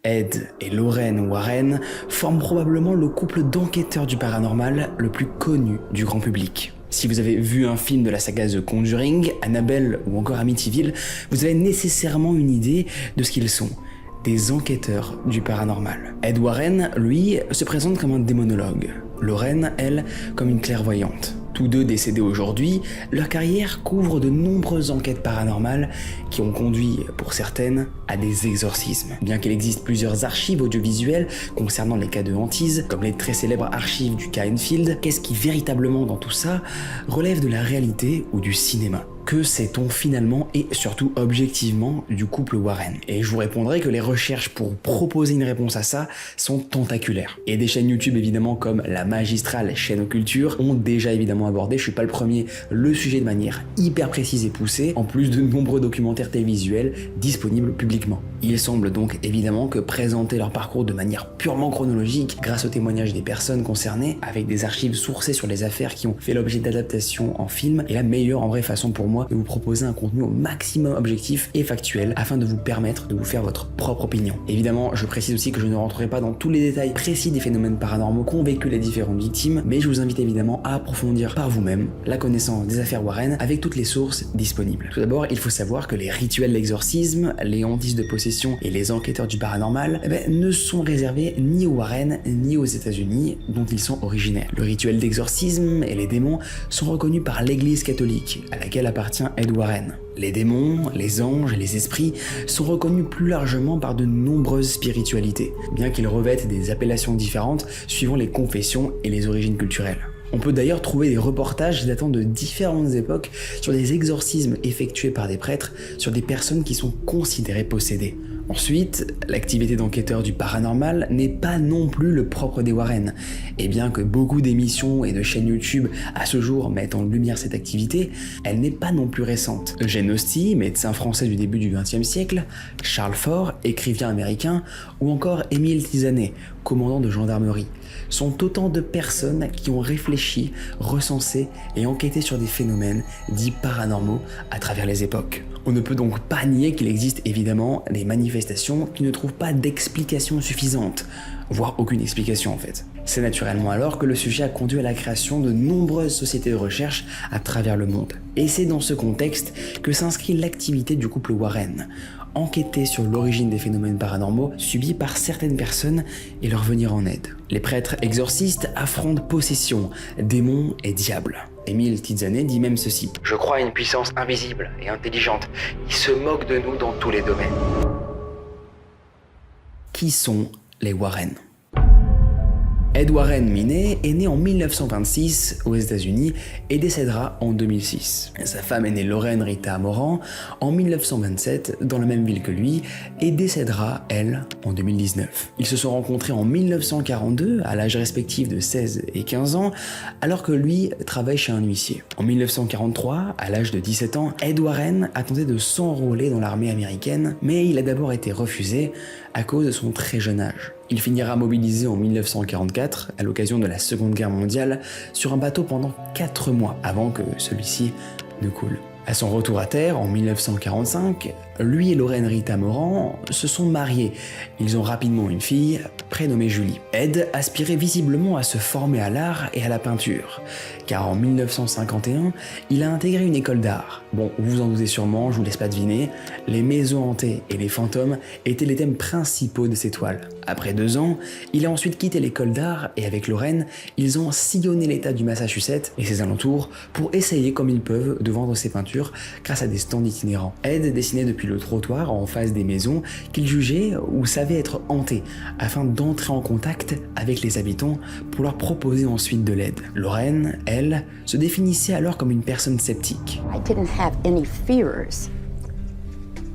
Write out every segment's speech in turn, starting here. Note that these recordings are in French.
Ed et Lorraine Warren forment probablement le couple d'enquêteurs du paranormal le plus connu du grand public. Si vous avez vu un film de la saga The Conjuring, Annabelle ou encore Amityville, vous avez nécessairement une idée de ce qu'ils sont. Des enquêteurs du paranormal. Ed Warren, lui, se présente comme un démonologue. Lorraine, elle, comme une clairvoyante. Tous deux décédés aujourd'hui, leur carrière couvre de nombreuses enquêtes paranormales qui ont conduit, pour certaines, à des exorcismes. Bien qu'il existe plusieurs archives audiovisuelles concernant les cas de hantise, comme les très célèbres archives du cas Enfield, qu'est-ce qui véritablement dans tout ça relève de la réalité ou du cinéma ? Que sait-on finalement et surtout objectivement du couple Warren? Et je vous répondrai que les recherches pour proposer une réponse à ça sont tentaculaires. Et des chaînes YouTube évidemment comme la magistrale chaîne Occulture ont déjà évidemment abordé, je suis pas le premier, le sujet de manière hyper précise et poussée, en plus de nombreux documentaires télévisuels disponibles publiquement. Il semble donc évidemment que présenter leur parcours de manière purement chronologique grâce aux témoignages des personnes concernées, avec des archives sourcées sur les affaires qui ont fait l'objet d'adaptation en film, est la meilleure en vraie façon pour moi de vous proposer un contenu au maximum objectif et factuel afin de vous permettre de vous faire votre propre opinion. Évidemment, je précise aussi que je ne rentrerai pas dans tous les détails précis des phénomènes paranormaux qu'ont vécu les différentes victimes, mais je vous invite évidemment à approfondir par vous-même la connaissance des affaires Warren avec toutes les sources disponibles. Tout d'abord, il faut savoir que les rituels d'exorcisme, les hantises de possession et les enquêteurs du paranormal ne sont réservés ni aux Warren ni aux États-Unis dont ils sont originaires. Le rituel d'exorcisme et les démons sont reconnus par l'Église catholique à laquelle appartient Ed Warren. Les démons, les anges et les esprits sont reconnus plus largement par de nombreuses spiritualités, bien qu'ils revêtent des appellations différentes suivant les confessions et les origines culturelles. On peut d'ailleurs trouver des reportages datant de différentes époques sur des exorcismes effectués par des prêtres sur des personnes qui sont considérées possédées. Ensuite, l'activité d'enquêteur du paranormal n'est pas non plus le propre des Warren. Et bien que beaucoup d'émissions et de chaînes YouTube à ce jour mettent en lumière cette activité, elle n'est pas non plus récente. Eugène Osty, médecin français du début du XXe siècle, Charles Faure, écrivain américain, ou encore Émile Tizanet, commandant de gendarmerie, sont autant de personnes qui ont réfléchi, recensé et enquêté sur des phénomènes dits paranormaux à travers les époques. On ne peut donc pas nier qu'il existe évidemment des manifestations qui ne trouvent pas d'explication suffisante, voire aucune explication en fait. C'est naturellement alors que le sujet a conduit à la création de nombreuses sociétés de recherche à travers le monde. Et c'est dans ce contexte que s'inscrit l'activité du couple Warren, enquêter sur l'origine des phénomènes paranormaux subis par certaines personnes et leur venir en aide. Les prêtres exorcistes affrontent possession, démons et diables. Émile Tizanet dit même ceci: « Je crois à une puissance invisible et intelligente qui se moque de nous dans tous les domaines. » Qui sont les Warren ? Ed Warren Miney est né en 1926 aux États-Unis et décédera en 2006. Sa femme est née Lorraine Rita Moran en 1927 dans la même ville que lui et décédera, elle, en 2019. Ils se sont rencontrés en 1942 à l'âge respectif de 16 et 15 ans alors que lui travaille chez un huissier. En 1943, à l'âge de 17 ans, Ed Warren a tenté de s'enrôler dans l'armée américaine, mais il a d'abord été refusé à cause de son très jeune âge. Il finira mobilisé en 1944 à l'occasion de la Seconde Guerre mondiale sur un bateau pendant 4 mois avant que celui-ci ne coule. À son retour à terre en 1945, lui et Lorraine Rita Moran se sont mariés. Ils ont rapidement une fille prénommée Julie. Ed aspirait visiblement à se former à l'art et à la peinture, car en 1951, il a intégré une école d'art. Bon, vous vous en doutez sûrement, je vous laisse pas deviner, les maisons hantées et les fantômes étaient les thèmes principaux de ses toiles. Après 2 ans, il a ensuite quitté l'école d'art et avec Lorraine, ils ont sillonné l'état du Massachusetts et ses alentours pour essayer comme ils peuvent de vendre ses peintures grâce à des stands itinérants. Ed dessinait depuis le trottoir en face des maisons qu'il jugeait ou savait être hantées afin d'entrer en contact avec les habitants pour leur proposer ensuite de l'aide. Lorraine, elle, se définissait alors comme une personne sceptique. I didn't have any fears.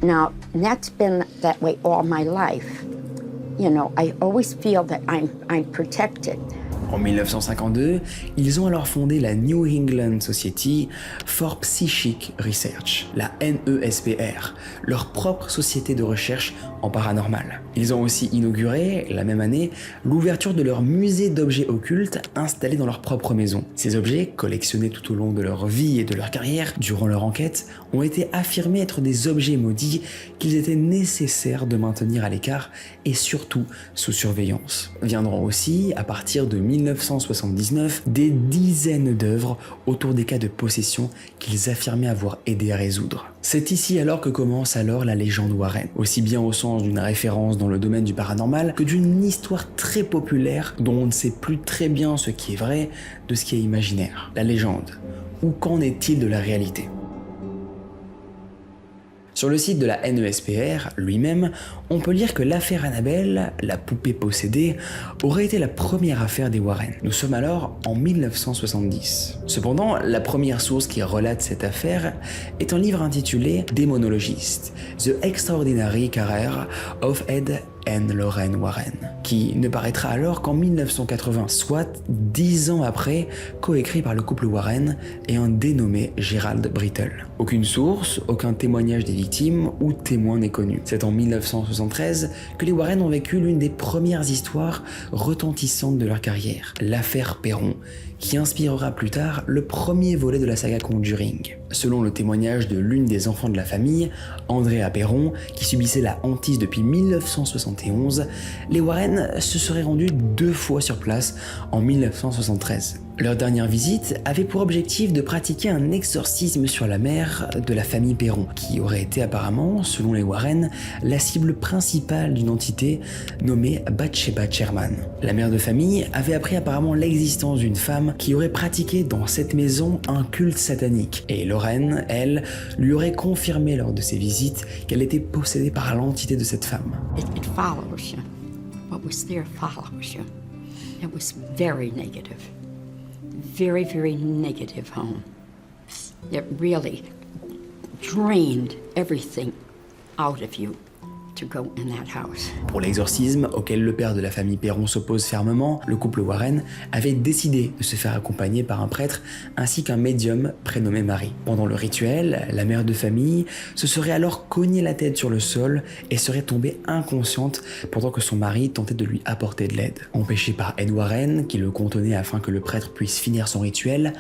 Now, that's been that way all my life. You know, I always feel that I'm protected. En 1952, ils ont alors fondé la New England Society for Psychic Research, la NESPR, leur propre société de recherche en paranormal. Ils ont aussi inauguré, la même année, l'ouverture de leur musée d'objets occultes installé dans leur propre maison. Ces objets, collectionnés tout au long de leur vie et de leur carrière, durant leur enquête, ont été affirmés être des objets maudits qu'ils étaient nécessaires de maintenir à l'écart et surtout sous surveillance. Viendront aussi, à partir de 1979, des dizaines d'œuvres autour des cas de possession qu'ils affirmaient avoir aidé à résoudre. C'est ici alors que commence la légende Warren, aussi bien au sens d'une référence dans le domaine du paranormal que d'une histoire très populaire dont on ne sait plus très bien ce qui est vrai de ce qui est imaginaire. La légende. Ou qu'en est-il de la réalité ? Sur le site de la NESPR lui-même, on peut lire que l'affaire Annabelle, la poupée possédée, aurait été la première affaire des Warren. Nous sommes alors en 1970. Cependant, la première source qui relate cette affaire est un livre intitulé Démonologist, The Extraordinary Career of Ed and Lorraine Warren, qui ne paraîtra alors qu'en 1980, soit 10 ans après, coécrit par le couple Warren et un dénommé Gerald Brittle. Aucune source, aucun témoignage des victimes ou témoin n'est connu. C'est en 1973 que les Warren ont vécu l'une des premières histoires retentissantes de leur carrière, l'affaire Perron, qui inspirera plus tard le premier volet de la saga Conjuring. Selon le témoignage de l'une des enfants de la famille, Andrea Perron, qui subissait la hantise depuis 1971, les Warren se seraient rendus 2 fois sur place en 1973. Leur dernière visite avait pour objectif de pratiquer un exorcisme sur la mère de la famille Perron, qui aurait été apparemment, selon les Warren, la cible principale d'une entité nommée Bathsheba Sherman. La mère de famille avait appris apparemment l'existence d'une femme qui aurait pratiqué dans cette maison un culte satanique, et Lorraine, elle, lui aurait confirmé lors de ses visites qu'elle était possédée par l'entité de cette femme. It follows you. What was there follows you. It was very negative. Very, very negative home. It really drained everything out of you to go in that house. Pour l'exorcisme, auquel le père de la famille Perron s'oppose fermement, le couple Warren avait décidé de se faire accompagner par un prêtre ainsi qu'un médium prénommé Marie. Pendant le rituel, la mère de famille se serait alors cogné la tête sur le sol et serait tombée inconsciente pendant que son mari tentait de lui apporter de l'aide. Empêché par Ed Warren, qui le contenait afin que le prêtre puisse finir son rituel,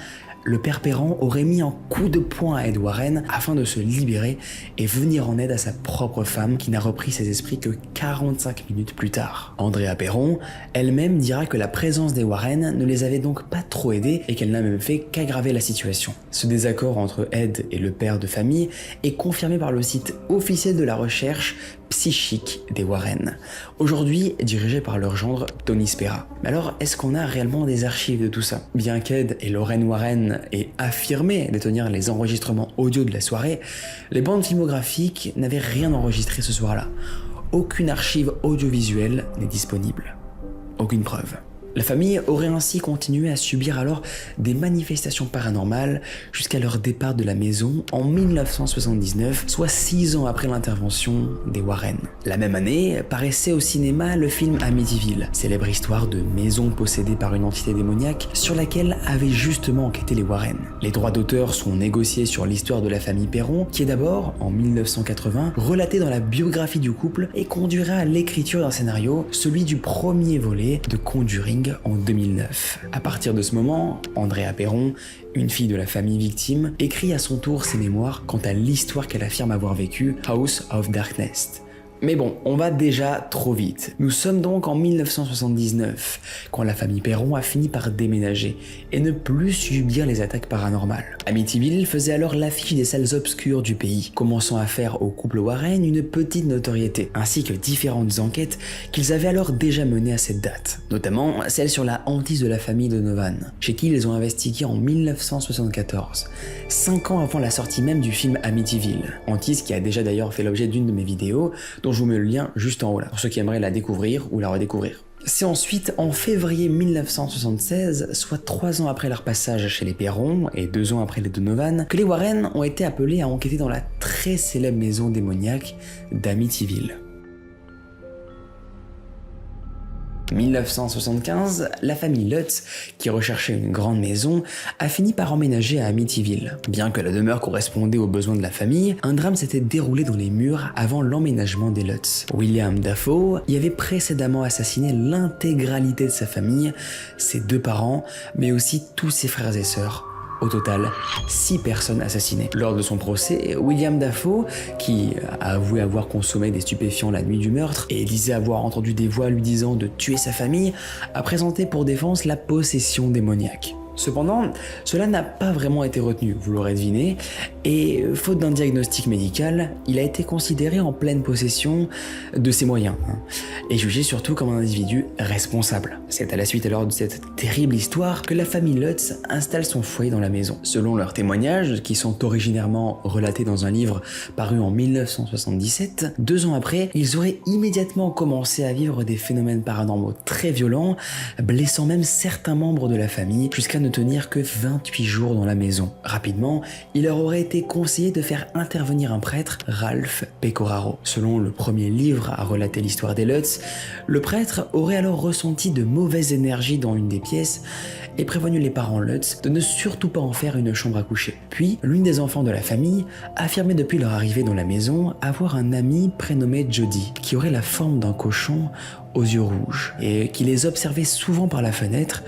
le père Perron aurait mis un coup de poing à Ed Warren afin de se libérer et venir en aide à sa propre femme qui n'a repris ses esprits que 45 minutes plus tard. Andrea Perron elle-même dira que la présence des Warren ne les avait donc pas trop aidés et qu'elle n'a même fait qu'aggraver la situation. Ce désaccord entre Ed et le père de famille est confirmé par le site officiel de la recherche psychique des Warren, aujourd'hui dirigé par leur gendre Tony Spera. Mais alors, est-ce qu'on a réellement des archives de tout ça ? Bien qu'Ed et Lorraine Warren aient affirmé détenir les enregistrements audio de la soirée, les bandes filmographiques n'avaient rien enregistré ce soir-là. Aucune archive audiovisuelle n'est disponible. Aucune preuve. La famille aurait ainsi continué à subir alors des manifestations paranormales jusqu'à leur départ de la maison en 1979, soit 6 ans après l'intervention des Warren. La même année, paraissait au cinéma le film Amityville, célèbre histoire de maison possédée par une entité démoniaque sur laquelle avaient justement enquêté les Warren. Les droits d'auteur sont négociés sur l'histoire de la famille Perron, qui est d'abord, en 1980, relatée dans la biographie du couple et conduira à l'écriture d'un scénario, celui du premier volet de Conjuring en 2009. À partir de ce moment, Andrea Perron, une fille de la famille victime, écrit à son tour ses mémoires quant à l'histoire qu'elle affirme avoir vécue, House of Darkness. Mais bon, on va déjà trop vite. Nous sommes donc en 1979, quand la famille Perron a fini par déménager et ne plus subir les attaques paranormales. Amityville faisait alors l'affiche des salles obscures du pays, commençant à faire au couple Warren une petite notoriété, ainsi que différentes enquêtes qu'ils avaient alors déjà menées à cette date, notamment celle sur la hantise de la famille Donovan, chez qui ils ont investigué en 1974, 5 ans avant la sortie même du film Amityville, hantise qui a déjà d'ailleurs fait l'objet d'une de mes vidéos, dont je vous mets le lien juste en haut là, pour ceux qui aimeraient la découvrir ou la redécouvrir. C'est ensuite en février 1976, soit 3 ans après leur passage chez les Perron et 2 ans après les Donovan, que les Warren ont été appelés à enquêter dans la très célèbre maison démoniaque d'Amityville. 1975, la famille Lutz, qui recherchait une grande maison, a fini par emménager à Amityville. Bien que la demeure correspondait aux besoins de la famille, un drame s'était déroulé dans les murs avant l'emménagement des Lutz. William Dafoe y avait précédemment assassiné l'intégralité de sa famille, ses 2 parents, mais aussi tous ses frères et sœurs. Au total, 6 personnes assassinées. Lors de son procès, William Dafoe, qui a avoué avoir consommé des stupéfiants la nuit du meurtre et disait avoir entendu des voix lui disant de tuer sa famille, a présenté pour défense la possession démoniaque. Cependant, cela n'a pas vraiment été retenu, vous l'aurez deviné, et faute d'un diagnostic médical, il a été considéré en pleine possession de ses moyens, et jugé surtout comme un individu responsable. C'est à la suite alors de cette terrible histoire que la famille Lutz installe son foyer dans la maison. Selon leurs témoignages, qui sont originairement relatés dans un livre paru en 1977, 2 ans après, ils auraient immédiatement commencé à vivre des phénomènes paranormaux très violents, blessant même certains membres de la famille, jusqu'à ne tenir que 28 jours dans la maison. Rapidement, il leur aurait été conseillé de faire intervenir un prêtre, Ralph Pecoraro. Selon le premier livre à relater l'histoire des Lutz, le prêtre aurait alors ressenti de mauvaises énergies dans une des pièces et prévenu les parents Lutz de ne surtout pas en faire une chambre à coucher. Puis, l'une des enfants de la famille affirmait depuis leur arrivée dans la maison avoir un ami prénommé Jody, qui aurait la forme d'un cochon aux yeux rouges et qui les observait souvent par la fenêtre,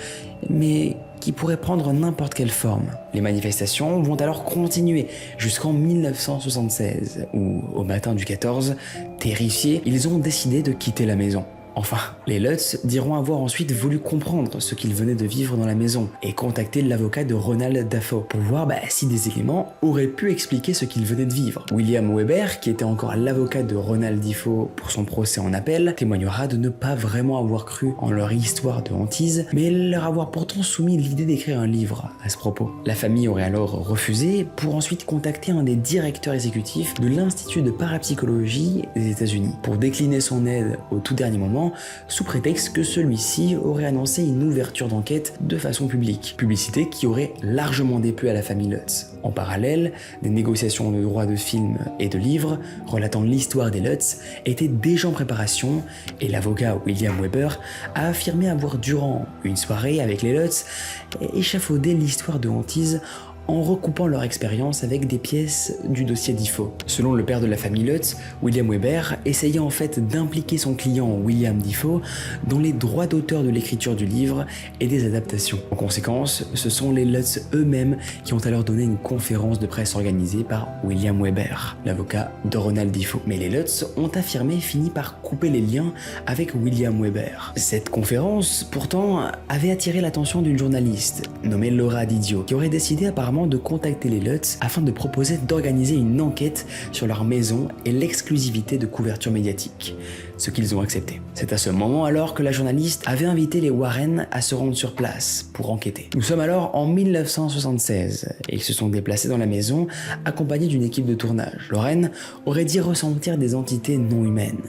mais qui pourrait prendre n'importe quelle forme. Les manifestations vont alors continuer jusqu'en 1976, où, au matin du 14, terrifiés, ils ont décidé de quitter la maison. Enfin, les Lutz diront avoir ensuite voulu comprendre ce qu'ils venaient de vivre dans la maison et contacter l'avocat de Ronald Dafoe pour voir si des éléments auraient pu expliquer ce qu'ils venaient de vivre. William Weber, qui était encore l'avocat de Ronald Dafoe pour son procès en appel, témoignera de ne pas vraiment avoir cru en leur histoire de hantise, mais leur avoir pourtant soumis l'idée d'écrire un livre à ce propos. La famille aurait alors refusé pour ensuite contacter un des directeurs exécutifs de l'Institut de parapsychologie des États-Unis pour décliner son aide au tout dernier moment, sous prétexte que celui-ci aurait annoncé une ouverture d'enquête de façon publique. Publicité qui aurait largement déplu à la famille Lutz. En parallèle, des négociations de droits de films et de livres relatant l'histoire des Lutz étaient déjà en préparation et l'avocat William Weber a affirmé avoir durant une soirée avec les Lutz échafaudé l'histoire de hantise en recoupant leur expérience avec des pièces du dossier Dafoe. Selon le père de la famille Lutz, William Weber essayait en fait d'impliquer son client William Dafoe dans les droits d'auteur de l'écriture du livre et des adaptations. En conséquence, ce sont les Lutz eux-mêmes qui ont alors donné une conférence de presse organisée par William Weber, l'avocat de Ronald Dafoe. Mais les Lutz ont affirmé fini par couper les liens avec William Weber. Cette conférence, pourtant, avait attiré l'attention d'une journaliste nommée Laura Didio, qui aurait décidé apparemment de contacter les Lutz afin de proposer d'organiser une enquête sur leur maison et l'exclusivité de couverture médiatique, ce qu'ils ont accepté. C'est à ce moment alors que la journaliste avait invité les Warren à se rendre sur place pour enquêter. Nous sommes alors en 1976 et ils se sont déplacés dans la maison accompagnés d'une équipe de tournage. Lauren aurait dit ressentir des entités non humaines.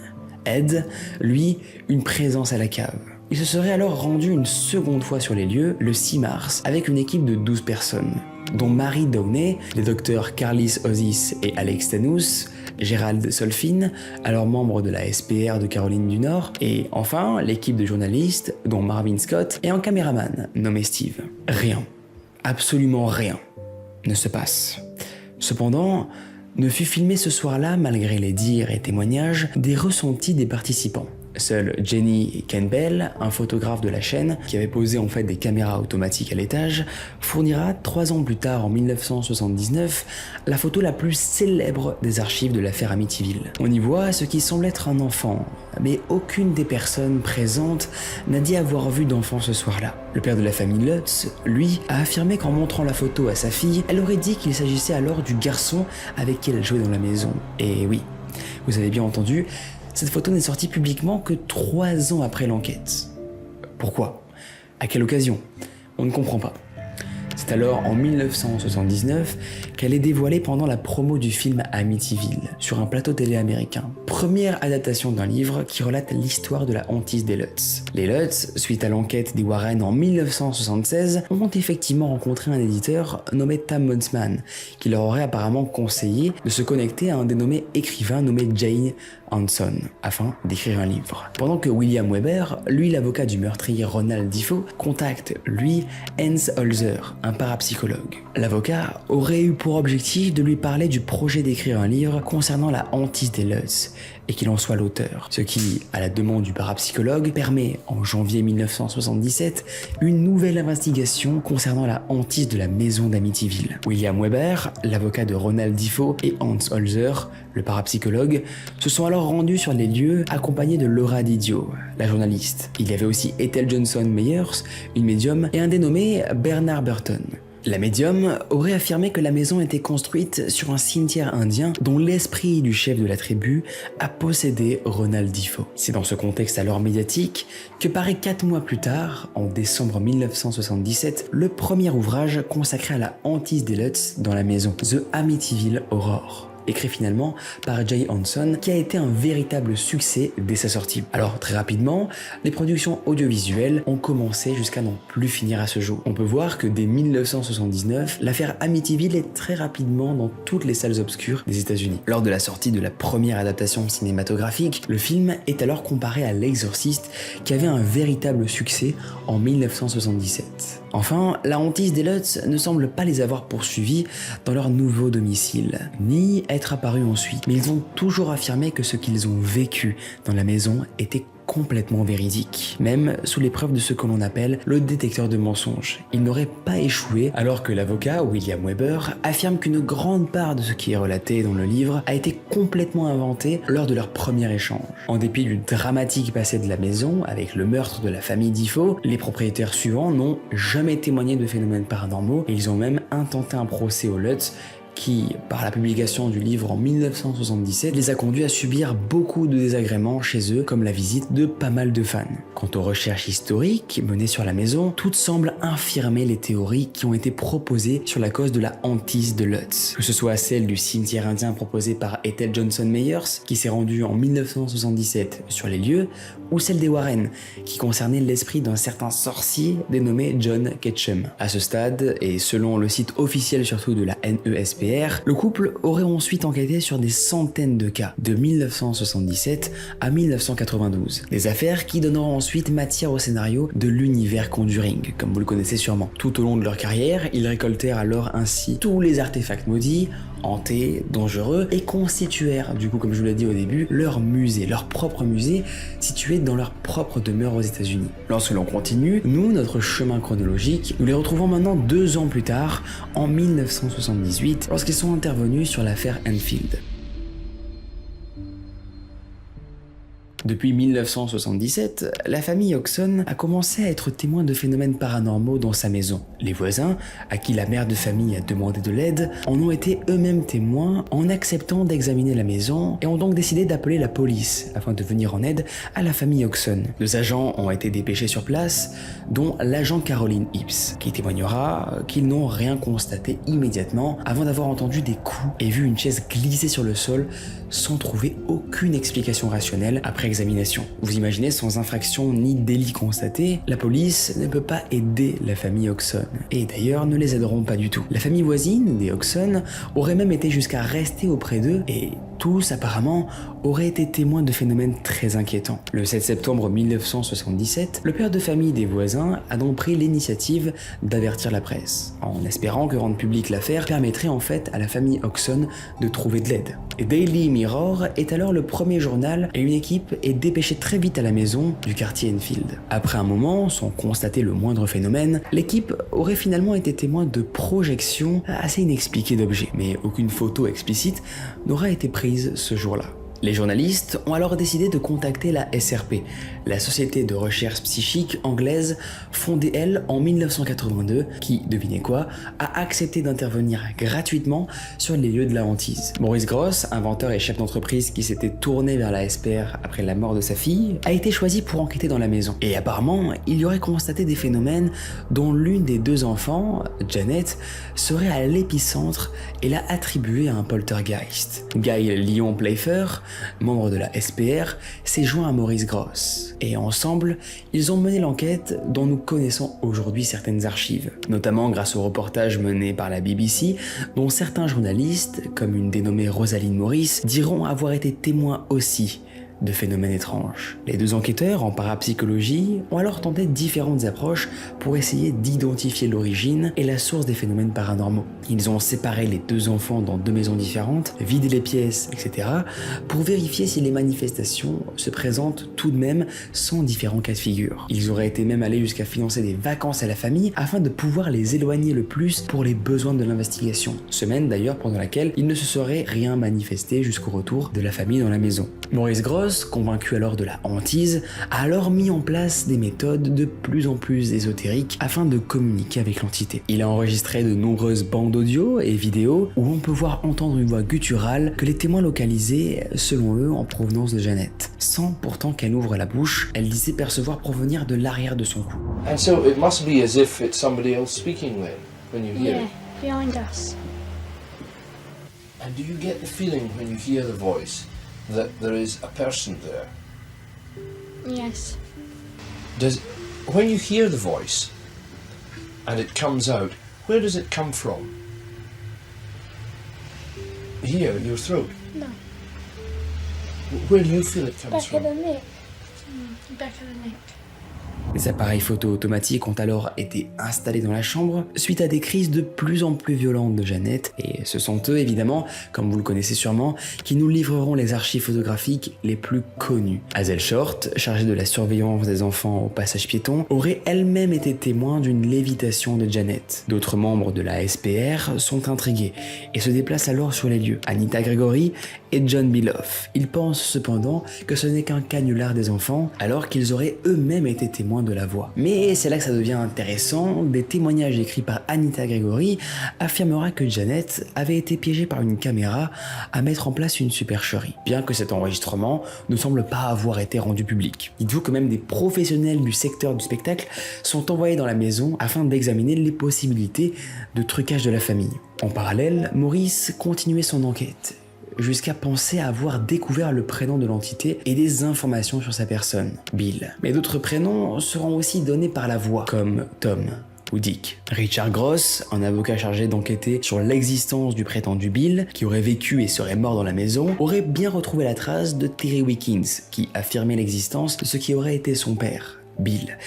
Ed, lui, une présence à la cave. Il se serait alors rendu une seconde fois sur les lieux le 6 mars avec une équipe de 12 personnes, dont Mary Downey, les docteurs Carlis Osis et Alex Tanous, Gérald Solfin, alors membre de la SPR de Caroline du Nord, et enfin l'équipe de journalistes, dont Marvin Scott, et un caméraman nommé Steve. Rien, absolument rien, ne se passe. Cependant, ne fut filmé ce soir-là, malgré les dires et témoignages, des ressentis des participants. Seul Jenny Campbell, un photographe de la chaîne, qui avait posé en fait des caméras automatiques à l'étage, fournira 3 ans plus tard, en 1979, la photo la plus célèbre des archives de l'affaire Amityville. On y voit ce qui semble être un enfant, mais aucune des personnes présentes n'a dit avoir vu d'enfant ce soir-là. Le père de la famille Lutz, lui, a affirmé qu'en montrant la photo à sa fille, elle aurait dit qu'il s'agissait alors du garçon avec qui elle jouait dans la maison. Et oui, vous avez bien entendu, cette photo n'est sortie publiquement que 3 ans après l'enquête. Pourquoi? À quelle occasion? On ne comprend pas. C'est alors en 1979 qu'elle est dévoilée pendant la promo du film Amityville sur un plateau télé américain. Première adaptation d'un livre qui relate l'histoire de la hantise des Lutz. Les Lutz, suite à l'enquête des Warren en 1976, ont effectivement rencontré un éditeur nommé Tam Montsman qui leur aurait apparemment conseillé de se connecter à un dénommé écrivain nommé Jane Hanson afin d'écrire un livre. Pendant que William Weber, lui l'avocat du meurtrier Ronald DeFeo, contacte lui Hans Holzer, un parapsychologue. L'avocat aurait eu pour objectif de lui parler du projet d'écrire un livre concernant la hantise des Lutz et qu'il en soit l'auteur, ce qui, à la demande du parapsychologue, permet en janvier 1977 une nouvelle investigation concernant la hantise de la maison d'Amityville. William Weber, l'avocat de Ronald DeFeo, et Hans Holzer, le parapsychologue, se sont alors rendus sur les lieux accompagnés de Laura Didio, la journaliste. Il y avait aussi Ethel Johnson Meyers, une médium, et un dénommé Bernard Burton. La médium aurait affirmé que la maison était construite sur un cimetière indien dont l'esprit du chef de la tribu a possédé Ronald DeFeo. C'est dans ce contexte alors médiatique que paraît 4 mois plus tard, en décembre 1977, le premier ouvrage consacré à la hantise des Lutz dans la maison, The Amityville Horror, écrit finalement par Jay Hanson, qui a été un véritable succès dès sa sortie. Alors très rapidement, les productions audiovisuelles ont commencé jusqu'à n'en plus finir à ce jour. On peut voir que dès 1979, l'affaire Amityville est très rapidement dans toutes les salles obscures des États-Unis. Lors de la sortie de la première adaptation cinématographique, le film est alors comparé à L'Exorciste, qui avait un véritable succès en 1977. Enfin, la hantise des Lutz ne semble pas les avoir poursuivis dans leur nouveau domicile, ni être apparus ensuite, mais ils ont toujours affirmé que ce qu'ils ont vécu dans la maison était complètement véridique, même sous l'épreuve de ce que l'on appelle le détecteur de mensonges. Il n'aurait pas échoué, alors que l'avocat William Weber affirme qu'une grande part de ce qui est relaté dans le livre a été complètement inventé lors de leur premier échange. En dépit du dramatique passé de la maison, avec le meurtre de la famille DeFeo, les propriétaires suivants n'ont jamais témoigné de phénomènes paranormaux et ils ont même intenté un procès aux Lutz qui, par la publication du livre en 1977, les a conduits à subir beaucoup de désagréments chez eux, comme la visite de pas mal de fans. Quant aux recherches historiques menées sur la maison, toutes semblent infirmer les théories qui ont été proposées sur la cause de la hantise de Lutz. Que ce soit celle du cimetière indien proposée par Ethel Johnson Meyers, qui s'est rendue en 1977 sur les lieux, ou celle des Warren, qui concernait l'esprit d'un certain sorcier dénommé John Ketchum. À ce stade, et selon le site officiel surtout de la NESPR, le couple aurait ensuite enquêté sur des centaines de cas, de 1977 à 1992. Des affaires qui donneront ensuite matière au scénario de l'univers Conjuring, comme vous le connaissez sûrement. Tout au long de leur carrière, ils récoltèrent alors ainsi tous les artefacts maudits, hantés, dangereux, et constituèrent, du coup comme je vous l'ai dit au début, leur musée, leur propre musée, situé dans leur propre demeure aux États-Unis. Lorsque l'on continue, nous, notre chemin chronologique, nous les retrouvons maintenant 2 ans plus tard, en 1978, lorsqu'ils sont intervenus sur l'affaire Enfield. Depuis 1977, la famille Hodgson a commencé à être témoin de phénomènes paranormaux dans sa maison. Les voisins, à qui la mère de famille a demandé de l'aide, en ont été eux-mêmes témoins en acceptant d'examiner la maison et ont donc décidé d'appeler la police afin de venir en aide à la famille Hodgson. 2 agents ont été dépêchés sur place, dont l'agent Caroline Hips, qui témoignera qu'ils n'ont rien constaté immédiatement avant d'avoir entendu des coups et vu une chaise glisser sur le sol sans trouver aucune explication rationnelle après examination. Vous imaginez, sans infraction ni délit constaté, la police ne peut pas aider la famille Hodgson. Et d'ailleurs, ne les aideront pas du tout. La famille voisine des Hodgson aurait même été jusqu'à rester auprès d'eux et tous, apparemment, auraient été témoins de phénomènes très inquiétants. Le 7 septembre 1977, le père de famille des voisins a donc pris l'initiative d'avertir la presse, en espérant que rendre publique l'affaire permettrait en fait à la famille Hodgson de trouver de l'aide. Et Daily Mirror est alors le premier journal et une équipe est dépêchée très vite à la maison du quartier Enfield. Après un moment, sans constater le moindre phénomène, l'équipe aurait finalement été témoin de projections assez inexpliquées d'objets, mais aucune photo explicite n'aura été prise ce jour-là. Les journalistes ont alors décidé de contacter la SRP, la Société de recherche psychique anglaise fondée elle en 1982, qui, devinez quoi, a accepté d'intervenir gratuitement sur les lieux de la hantise. Maurice Gross, inventeur et chef d'entreprise qui s'était tourné vers la SPR après la mort de sa fille, a été choisi pour enquêter dans la maison. Et apparemment, il y aurait constaté des phénomènes dont l'une des 2 enfants, Janet, serait à l'épicentre et l'a attribué à un poltergeist. Guy Lyon Playfair, membre de la SPR, s'est joint à Maurice Grosse. Et ensemble, ils ont mené l'enquête dont nous connaissons aujourd'hui certaines archives, notamment grâce aux reportages menés par la BBC, dont certains journalistes, comme une dénommée Rosaline Maurice, diront avoir été témoins aussi de phénomènes étranges. Les deux enquêteurs en parapsychologie ont alors tenté différentes approches pour essayer d'identifier l'origine et la source des phénomènes paranormaux. Ils ont séparé les deux enfants dans deux maisons différentes, vidé les pièces, etc. pour vérifier si les manifestations se présentent tout de même sans différents cas de figure. Ils auraient été même allés jusqu'à financer des vacances à la famille afin de pouvoir les éloigner le plus pour les besoins de l'investigation. Semaine d'ailleurs pendant laquelle il ne se serait rien manifesté jusqu'au retour de la famille dans la maison. Maurice Grosse, convaincu alors de la hantise, a alors mis en place des méthodes de plus en plus ésotériques afin de communiquer avec l'entité. Il a enregistré de nombreuses bandes audio et vidéos où on peut voir entendre une voix gutturale que les témoins localisaient, selon eux, en provenance de Jeannette. Sans pourtant qu'elle ouvre la bouche, elle disait percevoir provenir de l'arrière de son cou. And so it must be as if it's somebody else speaking then, when you hear Yeah, it. behind us. And do you get the feeling when you hear the voice that there is a person there? Yes. When you hear the voice and it comes out, where does it come from? Here, your throat. No. Where do you feel it comes Back of from? the neck. Back of the neck. Les appareils photo automatiques ont alors été installés dans la chambre suite à des crises de plus en plus violentes de Jeannette, et ce sont eux évidemment, comme vous le connaissez sûrement, qui nous livreront les archives photographiques les plus connues. Hazel Short, chargée de la surveillance des enfants au passage piéton, aurait elle-même été témoin d'une lévitation de Jeannette. D'autres membres de la SPR sont intrigués et se déplacent alors sur les lieux. Anita Gregory et John Beloff. Ils pensent cependant que ce n'est qu'un canular des enfants, alors qu'ils auraient eux-mêmes été témoins de la voix. Mais c'est là que ça devient intéressant. Des témoignages écrits par Anita Gregory affirmera que Jeannette avait été piégée par une caméra à mettre en place une supercherie, bien que cet enregistrement ne semble pas avoir été rendu public. Dites-vous que même des professionnels du secteur du spectacle sont envoyés dans la maison afin d'examiner les possibilités de trucage de la famille. En parallèle, Maurice continuait son enquête, jusqu'à penser avoir découvert le prénom de l'entité et des informations sur sa personne, Bill. Mais d'autres prénoms seront aussi donnés par la voix, comme Tom ou Dick. Richard Grosse, un avocat chargé d'enquêter sur l'existence du prétendu Bill, qui aurait vécu et serait mort dans la maison, aurait bien retrouvé la trace de Terry Wickens, qui affirmait l'existence de ce qui aurait été son père, Bill,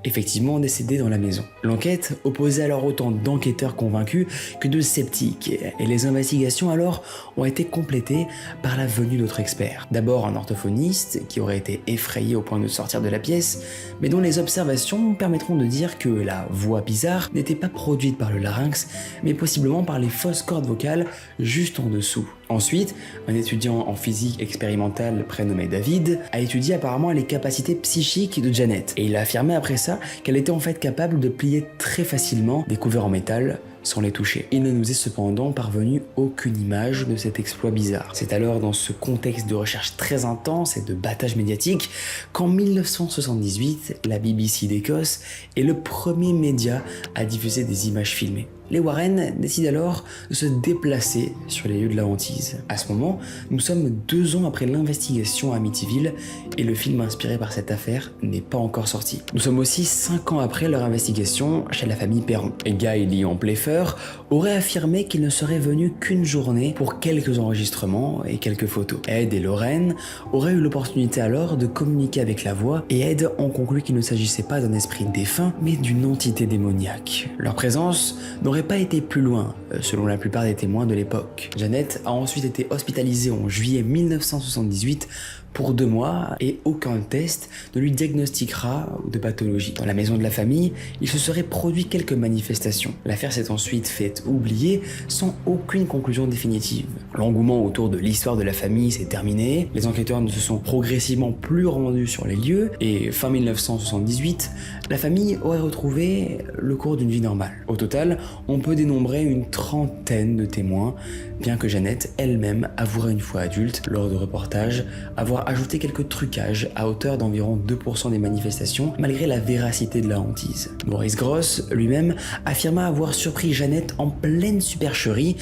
effectivement décédé dans la maison. L'enquête opposait alors autant d'enquêteurs convaincus que de sceptiques, et les investigations alors ont été complétées par la venue d'autres experts. D'abord un orthophoniste qui aurait été effrayé au point de sortir de la pièce, mais dont les observations permettront de dire que la voix bizarre n'était pas produite par le larynx, mais possiblement par les fausses cordes vocales juste en dessous. Ensuite, un étudiant en physique expérimentale prénommé David a étudié apparemment les capacités psychiques de Jeannette, et il a affirmé après ça qu'elle était en fait capable de plier très facilement des couverts en métal sans les toucher. Il ne nous est cependant parvenu aucune image de cet exploit bizarre. C'est alors dans ce contexte de recherche très intense et de battage médiatique qu'en 1978, la BBC d'Écosse est le premier média à diffuser des images filmées. Les Warren décident alors de se déplacer sur les lieux de la hantise. À ce moment, nous sommes 2 ans après l'investigation à Amityville et le film inspiré par cette affaire n'est pas encore sorti. Nous sommes aussi 5 ans après leur investigation chez la famille Perron. Et Guy Leon Playfair aurait affirmé qu'il ne serait venu qu'une journée pour quelques enregistrements et quelques photos. Ed et Lorraine auraient eu l'opportunité alors de communiquer avec la voix, et Ed ont conclu qu'il ne s'agissait pas d'un esprit défunt, mais d'une entité démoniaque. Leur présence n'aurait pas été plus loin, selon la plupart des témoins de l'époque. Jeannette a ensuite été hospitalisée en juillet 1978 pour 2 mois et aucun test ne lui diagnostiquera de pathologie. Dans la maison de la famille, il se serait produit quelques manifestations. L'affaire s'est ensuite faite oublier sans aucune conclusion définitive. L'engouement autour de l'histoire de la famille s'est terminé, les enquêteurs ne se sont progressivement plus rendus sur les lieux et fin 1978, la famille aurait retrouvé le cours d'une vie normale. Au total, on peut dénombrer une 30aine de témoins, bien que Jeannette elle-même avouerait une fois adulte, lors de reportages, avoir avoir ajouté quelques trucages à hauteur d'environ 2% des manifestations, malgré la véracité de la hantise. Maurice Grosse, lui-même, affirma avoir surpris Jeannette en pleine supercherie,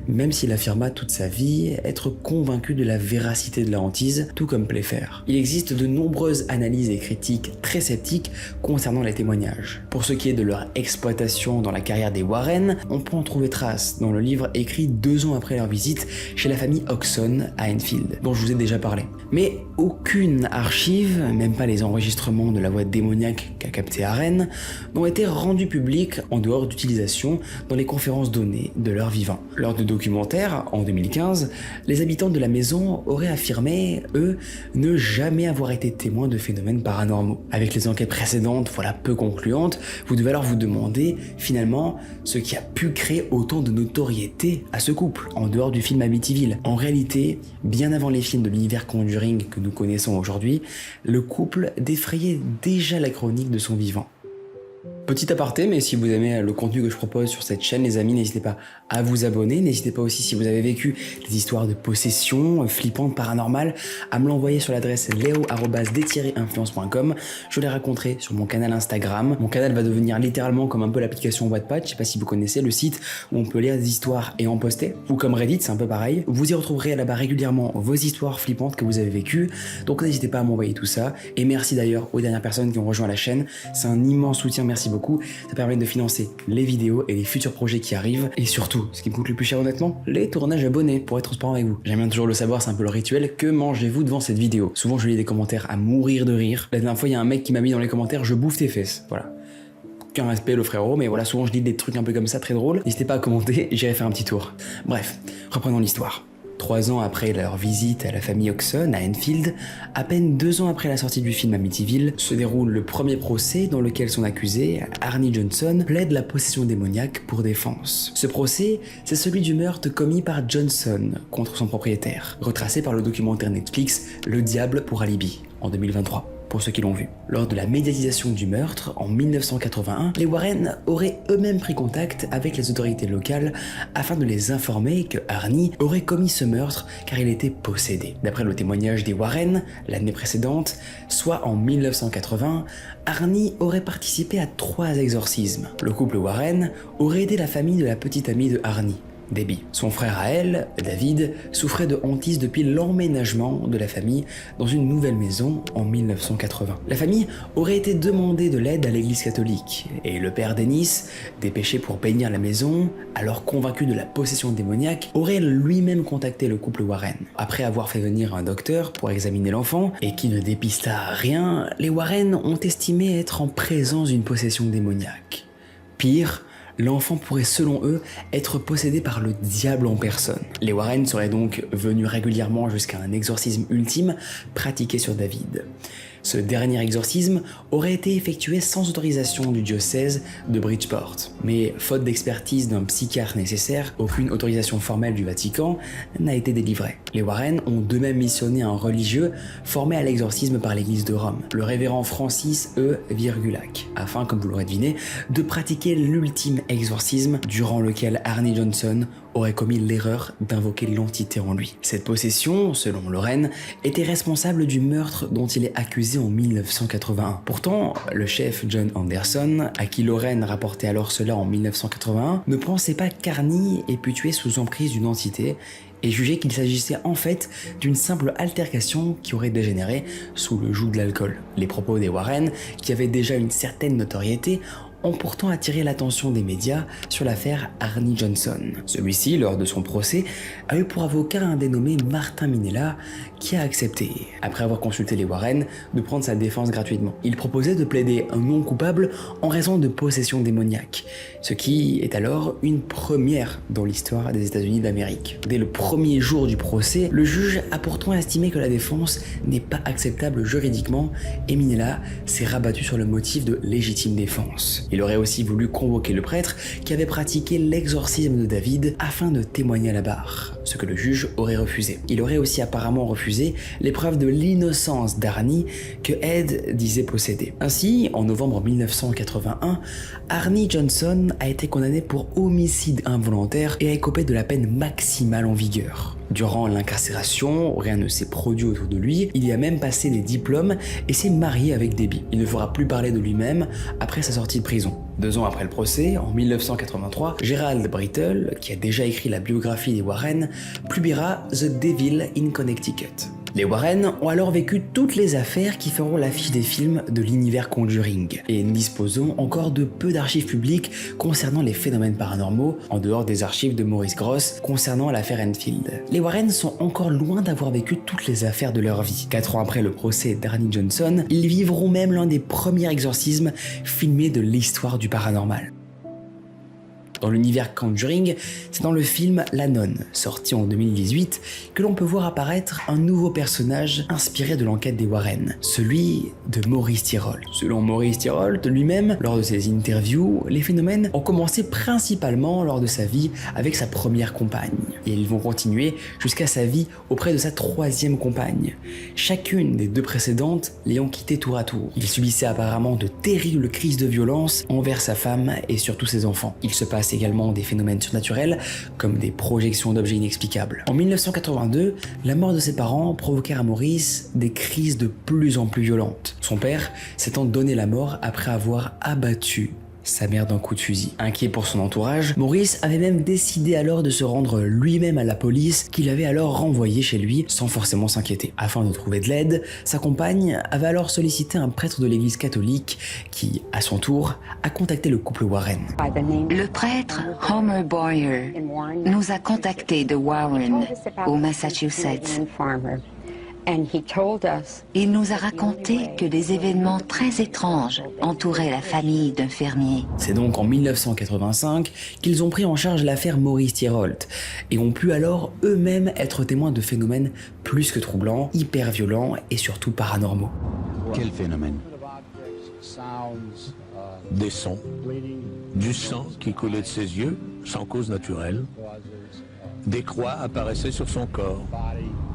même s'il affirma toute sa vie être convaincu de la véracité de la hantise, tout comme Playfair. Il existe de nombreuses analyses et critiques très sceptiques concernant les témoignages. Pour ce qui est de leur exploitation dans la carrière des Warren, on peut en trouver trace dans le livre écrit 2 ans après leur visite chez la famille Oxon à Enfield, dont je vous ai déjà parlé. Mais aucune archive, même pas les enregistrements de la voix démoniaque qu'a capté Arren, n'ont été rendus publics en dehors d'utilisation dans les conférences données de leur vivant. Lors de documentaires, en 2015, les habitants de la maison auraient affirmé, eux, ne jamais avoir été témoins de phénomènes paranormaux. Avec les enquêtes précédentes, voilà, peu concluantes, vous devez alors vous demander, finalement, ce qui a pu créer autant de notoriété à ce couple, en dehors du film Amityville. En réalité, bien avant les films de l'univers Conjuring que nous connaissons aujourd'hui, le couple défrayait déjà la chronique de son vivant. Petit aparté, mais si vous aimez le contenu que je propose sur cette chaîne, les amis, n'hésitez pas à vous abonner. N'hésitez pas aussi, si vous avez vécu des histoires de possession, flippantes, paranormales, à me l'envoyer sur l'adresse leo@d-influence.com. Je les raconterai sur mon canal Instagram. Mon canal va devenir littéralement comme un peu l'application Wattpad. Je sais pas si vous connaissez le site où on peut lire des histoires et en poster. Ou comme Reddit, c'est un peu pareil. Vous y retrouverez là-bas régulièrement vos histoires flippantes que vous avez vécues. Donc n'hésitez pas à m'envoyer tout ça. Et merci d'ailleurs aux dernières personnes qui ont rejoint la chaîne. C'est un immense soutien, merci beaucoup. Ça permet de financer les vidéos et les futurs projets qui arrivent. Et surtout, ce qui me coûte le plus cher honnêtement, les tournages abonnés, pour être transparent avec vous. J'aime bien toujours le savoir, c'est un peu le rituel. Que mangez-vous devant cette vidéo? Souvent je lis des commentaires à mourir de rire. La dernière fois, il y a un mec qui m'a mis dans les commentaires: je bouffe tes fesses. Voilà. Aucun respect le frérot, mais voilà, souvent je lis des trucs un peu comme ça, très drôles. N'hésitez pas à commenter, j'irai faire un petit tour. Bref, reprenons l'histoire. 3 ans après leur visite à la famille Oxon à Enfield, à peine 2 ans après la sortie du film Amityville, se déroule le premier procès dans lequel son accusé, Arnie Johnson, plaide la possession démoniaque pour défense. Ce procès, c'est celui du meurtre commis par Johnson contre son propriétaire, retracé par le documentaire Netflix Le Diable pour Alibi, en 2023. Pour ceux qui l'ont vu. Lors de la médiatisation du meurtre, en 1981, les Warren auraient eux-mêmes pris contact avec les autorités locales afin de les informer que Arnie aurait commis ce meurtre car il était possédé. D'après le témoignage des Warren, l'année précédente, soit en 1980, Arnie aurait participé à 3 exorcismes. Le couple Warren aurait aidé la famille de la petite amie de Arnie, Debbie. Son frère à elle, David, souffrait de hantise depuis l'emménagement de la famille dans une nouvelle maison en 1980. La famille aurait été demandée de l'aide à l'église catholique et le père Dennis, dépêché pour bénir la maison, alors convaincu de la possession démoniaque, aurait lui-même contacté le couple Warren. Après avoir fait venir un docteur pour examiner l'enfant et qui ne dépista rien, les Warren ont estimé être en présence d'une possession démoniaque. Pire, l'enfant pourrait selon eux être possédé par le diable en personne. Les Warren seraient donc venus régulièrement jusqu'à un exorcisme ultime pratiqué sur David. Ce dernier exorcisme aurait été effectué sans autorisation du diocèse de Bridgeport. Mais faute d'expertise d'un psychiatre nécessaire, aucune autorisation formelle du Vatican n'a été délivrée. Les Warren ont d'eux-mêmes missionné un religieux formé à l'exorcisme par l'église de Rome, le révérend Francis E. Virgulac, afin, comme vous l'aurez deviné, de pratiquer l'ultime exorcisme durant lequel Arnie Johnson aurait commis l'erreur d'invoquer l'entité en lui. Cette possession, selon Lorraine, était responsable du meurtre dont il est accusé en 1981. Pourtant, le chef John Anderson, à qui Lorraine rapportait alors cela en 1981, ne pensait pas qu'Arnie ait pu tuer sous emprise d'une entité et jugeait qu'il s'agissait en fait d'une simple altercation qui aurait dégénéré sous le joug de l'alcool. Les propos des Warren, qui avaient déjà une certaine notoriété, ont pourtant attiré l'attention des médias sur l'affaire Arnie Johnson. Celui-ci, lors de son procès, a eu pour avocat un dénommé Martin Minella qui a accepté, après avoir consulté les Warren, de prendre sa défense gratuitement. Il proposait de plaider un non coupable en raison de possession démoniaque, ce qui est alors une première dans l'histoire des États-Unis d'Amérique. Dès le premier jour du procès, le juge a pourtant estimé que la défense n'est pas acceptable juridiquement et Minella s'est rabattu sur le motif de légitime défense. Il aurait aussi voulu convoquer le prêtre qui avait pratiqué l'exorcisme de David afin de témoigner à la barre, ce que le juge aurait refusé. Il aurait aussi apparemment refusé les preuves de l'innocence d'Arnie que Ed disait posséder. Ainsi, en novembre 1981, Arnie Johnson a été condamné pour homicide involontaire et a écopé de la peine maximale en vigueur. Durant l'incarcération, rien ne s'est produit autour de lui, il y a même passé des diplômes et s'est marié avec Debbie. Il ne fera plus parler de lui-même après sa sortie de prison. 2 ans après le procès, en 1983, Gerald Brittle, qui a déjà écrit la biographie des Warren, publiera The Devil in Connecticut. Les Warren ont alors vécu toutes les affaires qui feront l'affiche des films de l'univers Conjuring, et nous disposons encore de peu d'archives publiques concernant les phénomènes paranormaux, en dehors des archives de Maurice Grosse concernant l'affaire Enfield. Les Warren sont encore loin d'avoir vécu toutes les affaires de leur vie. 4 ans après le procès d'Arnie Johnson, ils vivront même l'un des premiers exorcismes filmés de l'histoire du paranormal. Dans l'univers Conjuring, c'est dans le film La Nonne, sorti en 2018, que l'on peut voir apparaître un nouveau personnage inspiré de l'enquête des Warren, celui de Maurice Thierold. Selon Maurice Thierold lui-même, lors de ses interviews, les phénomènes ont commencé principalement lors de sa vie avec sa première compagne, et ils vont continuer jusqu'à sa vie auprès de sa 3e compagne, chacune des 2 précédentes l'ayant quitté tour à tour. Il subissait apparemment de terribles crises de violence envers sa femme et surtout ses enfants. Il se passe également des phénomènes surnaturels, comme des projections d'objets inexplicables. En 1982, la mort de ses parents provoquèrent à Maurice des crises de plus en plus violentes. Son père s'étant donné la mort après avoir abattu sa mère d'un coup de fusil. Inquiet pour son entourage, Maurice avait même décidé alors de se rendre lui-même à la police, qu'il avait alors renvoyé chez lui sans forcément s'inquiéter. Afin de trouver de l'aide, sa compagne avait alors sollicité un prêtre de l'église catholique qui, à son tour, a contacté le couple Warren. Le prêtre Homer Boyer nous a contactés de Warren, au Massachusetts. Il nous a raconté que des événements très étranges entouraient la famille d'un fermier. C'est donc en 1985 qu'ils ont pris en charge l'affaire Maurice Thierold et ont pu alors eux-mêmes être témoins de phénomènes plus que troublants, hyper violents et surtout paranormaux. Quel phénomène? Des sons, du sang qui coulait de ses yeux sans cause naturelle. Des croix apparaissaient sur son corps.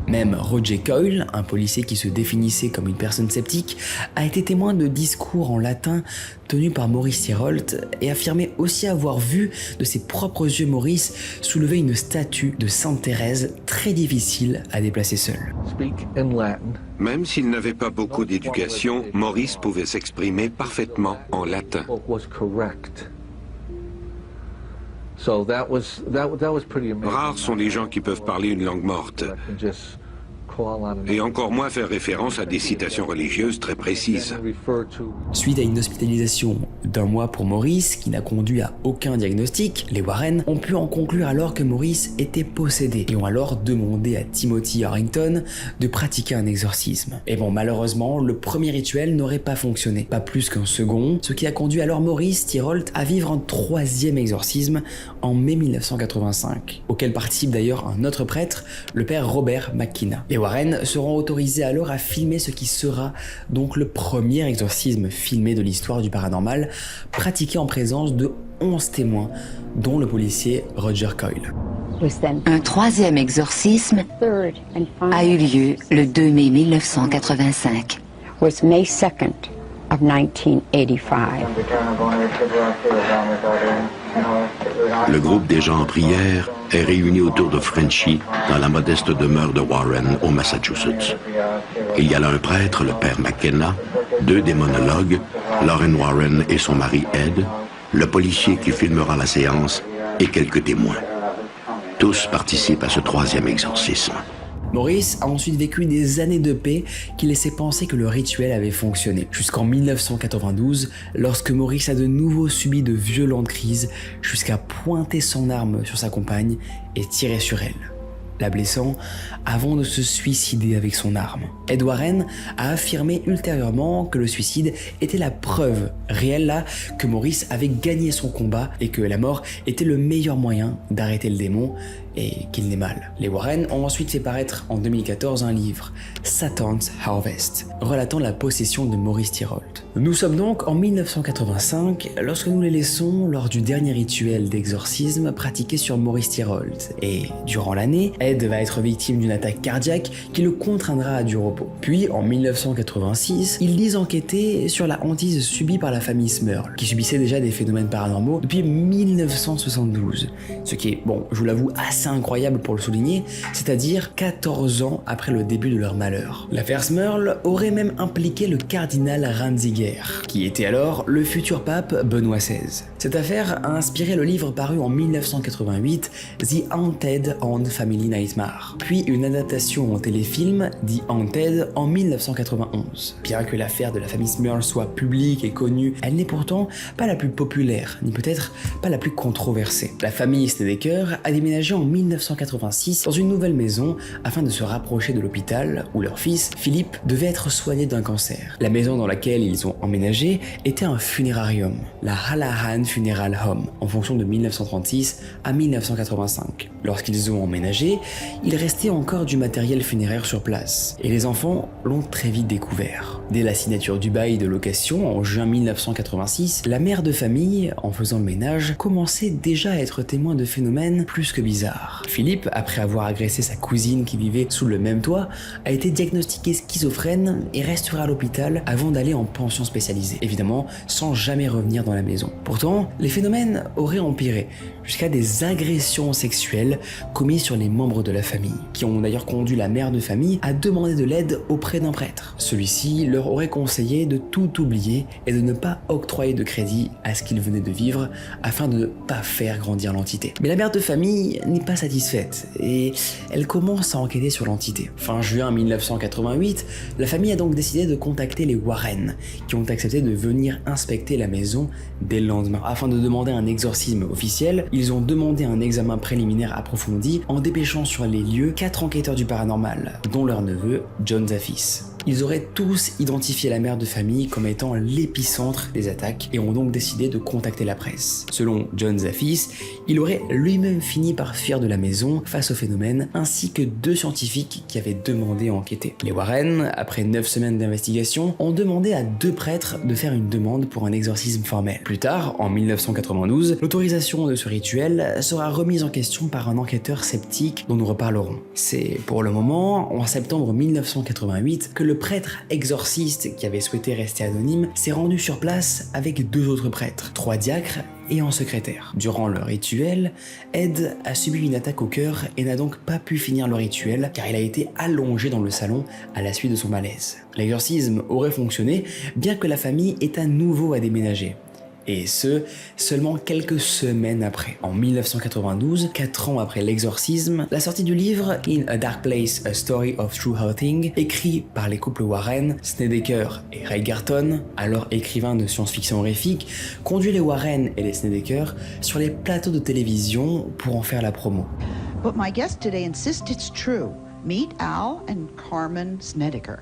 Même Roger Coyle, un policier qui se définissait comme une personne sceptique, a été témoin de discours en latin tenus par Maurice Thierold et affirmait aussi avoir vu de ses propres yeux Maurice soulever une statue de Sainte Thérèse très difficile à déplacer seul. Même s'il n'avait pas beaucoup d'éducation, Maurice pouvait s'exprimer parfaitement en latin. Rares sont les gens qui peuvent parler une langue morte, et encore moins faire référence à des citations religieuses très précises. Suite à une hospitalisation d'1 mois pour Maurice, qui n'a conduit à aucun diagnostic, les Warren ont pu en conclure alors que Maurice était possédé et ont alors demandé à Timothy Harrington de pratiquer un exorcisme. Et bon, malheureusement, le premier rituel n'aurait pas fonctionné, pas plus qu'un second, ce qui a conduit alors Maurice Thierold à vivre un 3e exorcisme en mai 1985, auquel participe d'ailleurs un autre prêtre, le père Robert McKenna. Les Warren seront autorisés alors à filmer ce qui sera donc le premier exorcisme filmé de l'histoire du paranormal, pratiqué en présence de 11 témoins, dont le policier Roger Coyle. Un 3e exorcisme a eu lieu le 2 mai 1985. Was May 2nd of 1985. Le groupe des gens en prière est réuni autour de Frenchy dans la modeste demeure de Warren au Massachusetts. Il y a là un prêtre, le père McKenna, 2 démonologues, Lauren Warren et son mari Ed, le policier qui filmera la séance et quelques témoins. Tous participent à ce 3e exorcisme. Maurice a ensuite vécu des années de paix qui laissaient penser que le rituel avait fonctionné, jusqu'en 1992, lorsque Maurice a de nouveau subi de violentes crises, jusqu'à pointer son arme sur sa compagne et tirer sur elle, la blessant avant de se suicider avec son arme. Ed Warren a affirmé ultérieurement que le suicide était la preuve réelle là que Maurice avait gagné son combat et que la mort était le meilleur moyen d'arrêter le démon et qu'il n'est mal. Les Warren ont ensuite fait paraître en 2014 un livre, Satan's Harvest, relatant la possession de Maurice Thierold. Nous sommes donc en 1985 lorsque nous les laissons lors du dernier rituel d'exorcisme pratiqué sur Maurice Thierold. Et durant l'année, Ed va être victime d'une attaque cardiaque qui le contraindra à du repos. Puis en 1986, ils disent enquêter sur la hantise subie par la famille Smurl, qui subissait déjà des phénomènes paranormaux depuis 1972. Ce qui est, bon, je vous l'avoue, assez assez incroyable pour le souligner, c'est-à-dire 14 ans après le début de leur malheur. L'affaire Smurl aurait même impliqué le cardinal Ratzinger, qui était alors le futur pape Benoît XVI. Cette affaire a inspiré le livre paru en 1988, The Haunted and Family Nightmare, puis une adaptation en téléfilm, The Haunted, en 1991. Bien que l'affaire de la famille Smurl soit publique et connue, elle n'est pourtant pas la plus populaire, ni peut-être pas la plus controversée. La famille Snedeker a déménagé en 1986 dans une nouvelle maison afin de se rapprocher de l'hôpital où leur fils, Philippe, devait être soigné d'un cancer. La maison dans laquelle ils ont emménagé était un funérarium, la Hallahan Funeral Home, en fonction de 1936 à 1985. Lorsqu'ils ont emménagé, il restait encore du matériel funéraire sur place, et les enfants l'ont très vite découvert. Dès la signature du bail de location en juin 1986, la mère de famille, en faisant le ménage, commençait déjà à être témoin de phénomènes plus que bizarres. Philippe, après avoir agressé sa cousine qui vivait sous le même toit, a été diagnostiqué schizophrène et restera à l'hôpital avant d'aller en pension spécialisée, évidemment sans jamais revenir dans la maison. Pourtant, les phénomènes auraient empiré, jusqu'à des agressions sexuelles commises sur les membres de la famille, qui ont d'ailleurs conduit la mère de famille à demander de l'aide auprès d'un prêtre. Celui-ci leur aurait conseillé de tout oublier et de ne pas octroyer de crédit à ce qu'ils venaient de vivre afin de ne pas faire grandir l'entité. Mais la mère de famille n'est pas satisfaite et elle commence à enquêter sur l'entité. Fin juin 1988, la famille a donc décidé de contacter les Warren, qui ont accepté de venir inspecter la maison dès le lendemain. Afin de demander un exorcisme officiel, ils ont demandé un examen préliminaire approfondi en dépêchant sur les lieux 4 enquêteurs du paranormal, dont leur neveu, John Zaffis. Ils auraient tous identifié la mère de famille comme étant l'épicentre des attaques et ont donc décidé de contacter la presse. Selon John Zaffis, il aurait lui-même fini par fuir de la maison face au phénomène, ainsi que 2 scientifiques qui avaient demandé à enquêter. Les Warren, après 9 semaines d'investigation, ont demandé à 2 prêtres de faire une demande pour un exorcisme formel. Plus tard, en 1992, l'autorisation de ce rituel sera remise en question par un enquêteur sceptique dont nous reparlerons. C'est pour le moment, en septembre 1988, que le prêtre exorciste qui avait souhaité rester anonyme s'est rendu sur place avec 2 autres prêtres, 3 diacres et un secrétaire. Durant le rituel, Ed a subi une attaque au cœur et n'a donc pas pu finir le rituel car il a été allongé dans le salon à la suite de son malaise. L'exorcisme aurait fonctionné bien que la famille ait à nouveau à déménager. Et ce, seulement quelques semaines après. En 1992, 4 ans après l'exorcisme, la sortie du livre In a Dark Place, A Story of True Haunting, écrit par les couples Warren, Snedeker et Ray Garton, alors écrivain de science-fiction horrifique, conduit les Warren et les Snedeker sur les plateaux de télévision pour en faire la promo. But my guest today insists it's true. Meet Al and Carmen Snedeker.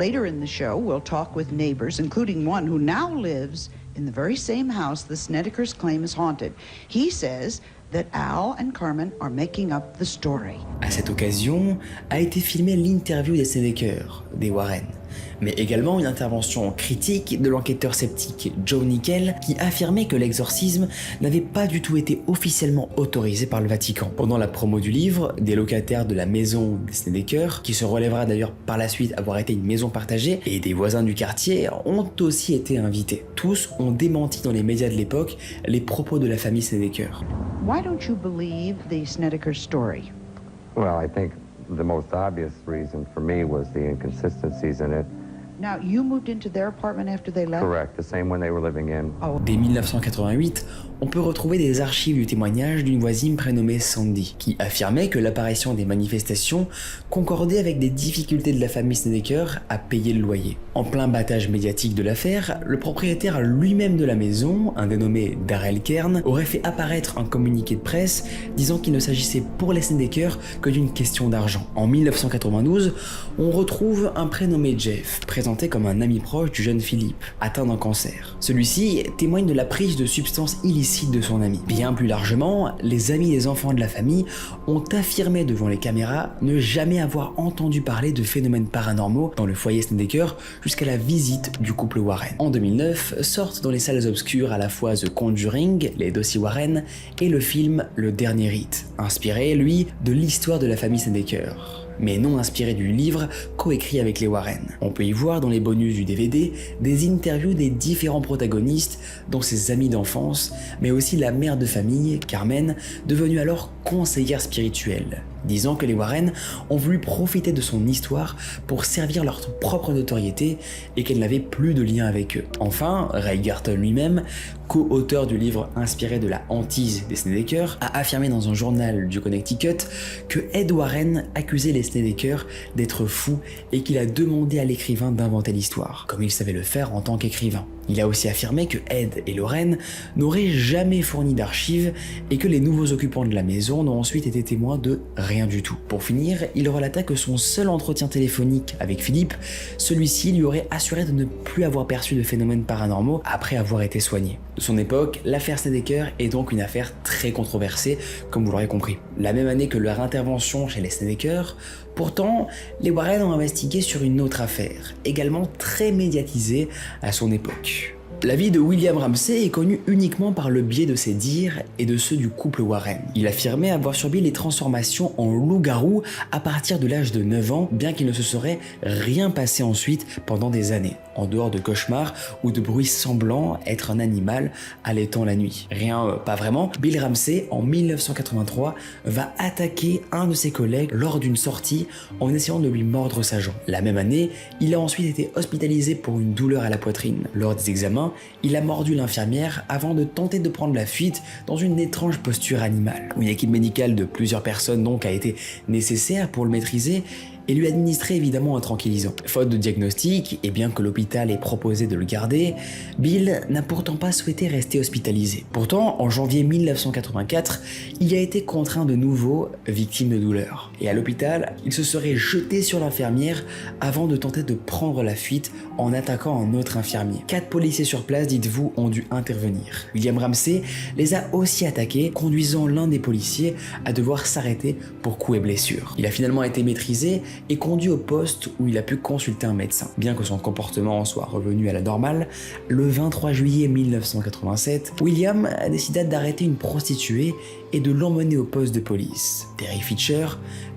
Later in the show, we'll talk with neighbors, including one who now lives in the very same house the Snedekers claim is haunted. He says that Al and Carmen are making up the story. À cette occasion, a été filmée l'interview des Snedeker, des Warren, mais également une intervention critique de l'enquêteur sceptique Joe Nickel qui affirmait que l'exorcisme n'avait pas du tout été officiellement autorisé par le Vatican. Pendant la promo du livre, des locataires de la maison des Snedeker, qui se relèvera d'ailleurs par la suite avoir été une maison partagée, et des voisins du quartier ont aussi été invités. Tous ont démenti dans les médias de l'époque les propos de la famille Snedeker. Why don't you believe the Snedeker story? Well, I think the most obvious reason for me was the inconsistencies in it. Now, you moved into their apartment after they left? Correct, the same one they were living in. Oh. Dès 1988, on peut retrouver des archives du témoignage d'une voisine prénommée Sandy, qui affirmait que l'apparition des manifestations concordait avec des difficultés de la famille Snedeker à payer le loyer. En plein battage médiatique de l'affaire, le propriétaire lui-même de la maison, un dénommé Darrell Kern, aurait fait apparaître un communiqué de presse disant qu'il ne s'agissait pour les Snedeker que d'une question d'argent. En 1992, on retrouve un prénommé Jeff, présenté comme un ami proche du jeune Philippe, atteint d'un cancer. Celui-ci témoigne de la prise de substances illicites de son ami. Bien plus largement, les amis des enfants de la famille ont affirmé devant les caméras ne jamais avoir entendu parler de phénomènes paranormaux dans le foyer Snedeker jusqu'à la visite du couple Warren. En 2009, sortent dans les salles obscures à la fois The Conjuring, les dossiers Warren, et le film Le Dernier Rite, inspiré, lui, de l'histoire de la famille Snedeker. mais non inspiré du livre coécrit avec les Warren. On peut y voir dans les bonus du DVD des interviews des différents protagonistes, dont ses amis d'enfance, mais aussi la mère de famille, Carmen, devenue alors conseillère spirituelle, disant que les Warren ont voulu profiter de son histoire pour servir leur propre notoriété et qu'elle n'avait plus de lien avec eux. Enfin, Ray Garton lui-même, co-auteur du livre inspiré de la hantise des Snedeker, a affirmé dans un journal du Connecticut que Ed Warren accusait les Snedeker d'être fous et qu'il a demandé à l'écrivain d'inventer l'histoire, comme il savait le faire en tant qu'écrivain. Il a aussi affirmé que Ed et Lorraine n'auraient jamais fourni d'archives et que les nouveaux occupants de la maison n'ont ensuite été témoins de rien du tout. Pour finir, il relata que son seul entretien téléphonique avec Philippe, celui-ci lui aurait assuré de ne plus avoir perçu de phénomènes paranormaux après avoir été soigné. De son époque, l'affaire Snedeker est donc une affaire très controversée, comme vous l'aurez compris. La même année que leur intervention chez les Snedeker, pourtant, les Warren ont investigué sur une autre affaire, également très médiatisée à son époque. La vie de William Ramsey est connue uniquement par le biais de ses dires et de ceux du couple Warren. Il affirmait avoir subi les transformations en loup-garou à partir de l'âge de 9 ans, bien qu'il ne se serait rien passé ensuite pendant des années, en dehors de cauchemars ou de bruits semblant être un animal allaitant la nuit. Rien, pas vraiment. Bill Ramsey, en 1983, va attaquer un de ses collègues lors d'une sortie en essayant de lui mordre sa jambe. La même année, il a ensuite été hospitalisé pour une douleur à la poitrine. Lors des examens, il a mordu l'infirmière avant de tenter de prendre la fuite dans une étrange posture animale. Une équipe médicale de plusieurs personnes donc a été nécessaire pour le maîtriser et lui administrer évidemment un tranquillisant. Faute de diagnostic, et bien que l'hôpital ait proposé de le garder, Bill n'a pourtant pas souhaité rester hospitalisé. Pourtant, en janvier 1984, il a été contraint de nouveau, victime de douleur. Et à l'hôpital, il se serait jeté sur l'infirmière avant de tenter de prendre la fuite en attaquant un autre infirmier. 4 policiers sur place, dites-vous, ont dû intervenir. William Ramsey les a aussi attaqués, conduisant l'un des policiers à devoir s'arrêter pour coups et blessures. Il a finalement été maîtrisé et conduit au poste où il a pu consulter un médecin. Bien que son comportement soit revenu à la normale, le 23 juillet 1987, William décida d'arrêter une prostituée et de l'emmener au poste de police. Terry Fisher,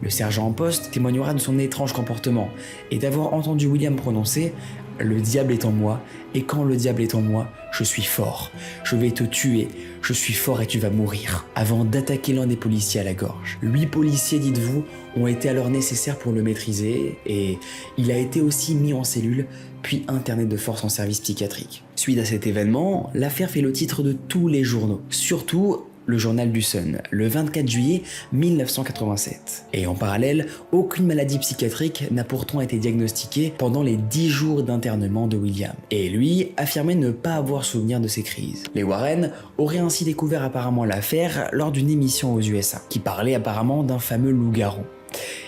le sergent en poste, témoignera de son étrange comportement et d'avoir entendu William prononcer « Le diable est en moi, et quand le diable est en moi, je suis fort. Je vais te tuer, je suis fort et tu vas mourir. » Avant d'attaquer l'un des policiers à la gorge. 8 policiers, dites-vous, ont été alors nécessaires pour le maîtriser et il a été aussi mis en cellule puis interné de force en service psychiatrique. Suite à cet événement, l'affaire fait le titre de tous les journaux, surtout le journal du Sun, le 24 juillet 1987. Et en parallèle, aucune maladie psychiatrique n'a pourtant été diagnostiquée pendant les 10 jours d'internement de William. Et lui affirmait ne pas avoir souvenir de ces crises. Les Warren auraient ainsi découvert apparemment l'affaire lors d'une émission aux USA, qui parlait apparemment d'un fameux loup-garou.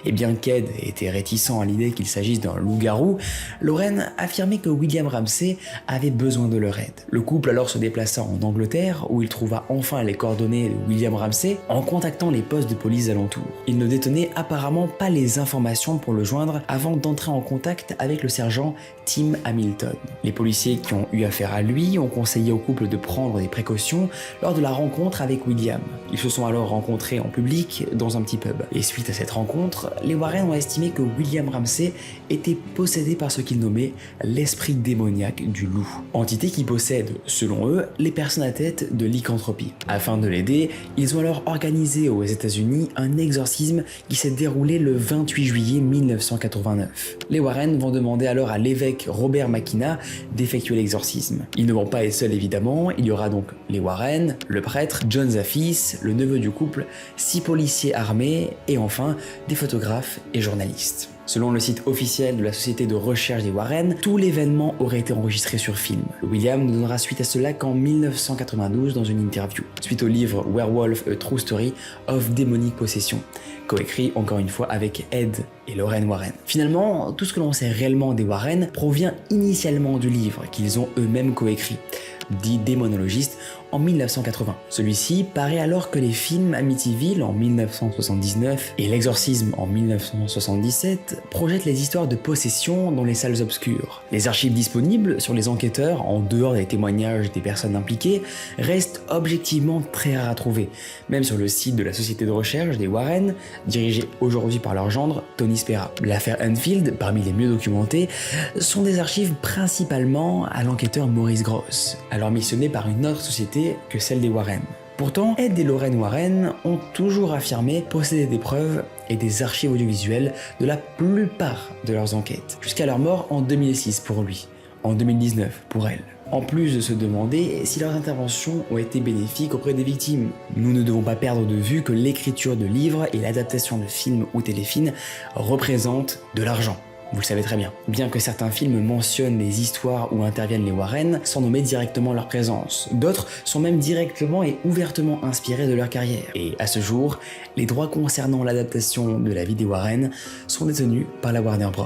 Et bien qu'Ed était réticent à l'idée qu'il s'agisse d'un loup-garou, Lorraine affirmait que William Ramsey avait besoin de leur aide. Le couple alors se déplaça en Angleterre, où il trouva enfin les coordonnées de William Ramsey en contactant les postes de police alentours. Il ne détenait apparemment pas les informations pour le joindre avant d'entrer en contact avec le sergent Tim Hamilton. Les policiers qui ont eu affaire à lui ont conseillé au couple de prendre des précautions lors de la rencontre avec William. Ils se sont alors rencontrés en public dans un petit pub. Et suite à cette rencontre, les Warren ont estimé que William Ramsey était possédé par ce qu'ils nommaient l'esprit démoniaque du loup, entité qui possède, selon eux, les personnes à tête de lycanthropie. Afin de l'aider, ils ont alors organisé aux États-Unis un exorcisme qui s'est déroulé le 28 juillet 1989. Les Warren vont demander alors à l'évêque Robert McKenna d'effectuer l'exorcisme. Ils ne vont pas être seuls évidemment, il y aura donc les Warren, le prêtre, John Zaffis, le neveu du couple, 6 policiers armés et enfin des photographes et journalistes. Selon le site officiel de la société de recherche des Warren, tout l'événement aurait été enregistré sur film. William ne donnera suite à cela qu'en 1992 dans une interview, suite au livre Werewolf, A True Story of Demonic Possession, coécrit encore une fois avec Ed et Lorraine Warren. Finalement, tout ce que l'on sait réellement des Warren provient initialement du livre qu'ils ont eux-mêmes coécrit. dit démonologiste, en 1980. Celui-ci paraît alors que les films Amityville en 1979 et L'Exorcisme en 1977 projettent les histoires de possession dans les salles obscures. Les archives disponibles sur les enquêteurs, en dehors des témoignages des personnes impliquées, restent objectivement très rares à trouver, même sur le site de la société de recherche des Warren, dirigée aujourd'hui par leur gendre, Tony Spera. L'affaire Enfield, parmi les mieux documentées, sont des archives principalement à l'enquêteur Maurice Grosse, alors missionné par une autre société que celle des Warren. Pourtant, Ed et Lorraine Warren ont toujours affirmé posséder des preuves et des archives audiovisuelles de la plupart de leurs enquêtes, jusqu'à leur mort en 2006 pour lui, en 2019 pour elle. En plus de se demander si leurs interventions ont été bénéfiques auprès des victimes. Nous ne devons pas perdre de vue que l'écriture de livres et l'adaptation de films ou téléfilms représentent de l'argent. Vous le savez très bien. Bien que certains films mentionnent les histoires où interviennent les Warren sans nommer directement leur présence, d'autres sont même directement et ouvertement inspirés de leur carrière. Et à ce jour, les droits concernant l'adaptation de la vie des Warren sont détenus par la Warner Bros.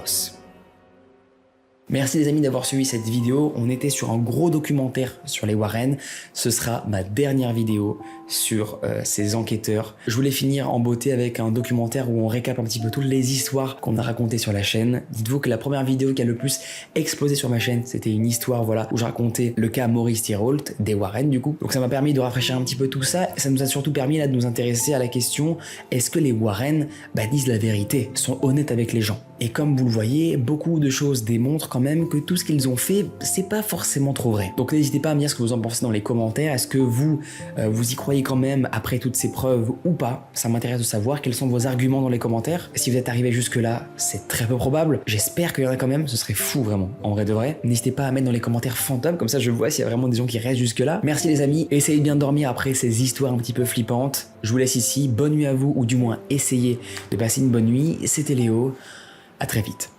Merci les amis d'avoir suivi cette vidéo, on était sur un gros documentaire sur les Warren, ce sera ma dernière vidéo sur ces enquêteurs. Je voulais finir en beauté avec un documentaire où on récap un petit peu toutes les histoires qu'on a racontées sur la chaîne. Dites-vous que la première vidéo qui a le plus explosé sur ma chaîne, c'était une histoire voilà, où je racontais le cas Maurice Thirolt, des Warren du coup. Donc ça m'a permis de rafraîchir un petit peu tout ça, ça nous a surtout permis là de nous intéresser à la question, est-ce que les Warren disent la vérité, sont honnêtes avec les gens? Et comme vous le voyez, beaucoup de choses démontrent quand même que tout ce qu'ils ont fait, c'est pas forcément trop vrai. Donc n'hésitez pas à me dire ce que vous en pensez dans les commentaires. Est-ce que vous y croyez quand même après toutes ces preuves ou pas? Ça m'intéresse de savoir quels sont vos arguments dans les commentaires. Si vous êtes arrivé jusque là, c'est très peu probable. J'espère qu'il y en a quand même, ce serait fou vraiment, en vrai de vrai. N'hésitez pas à mettre dans les commentaires fantômes, comme ça je vois s'il y a vraiment des gens qui restent jusque là. Merci les amis, essayez de bien dormir après ces histoires un petit peu flippantes. Je vous laisse ici, bonne nuit à vous, ou du moins essayez de passer une bonne nuit. C'était Léo. À très vite.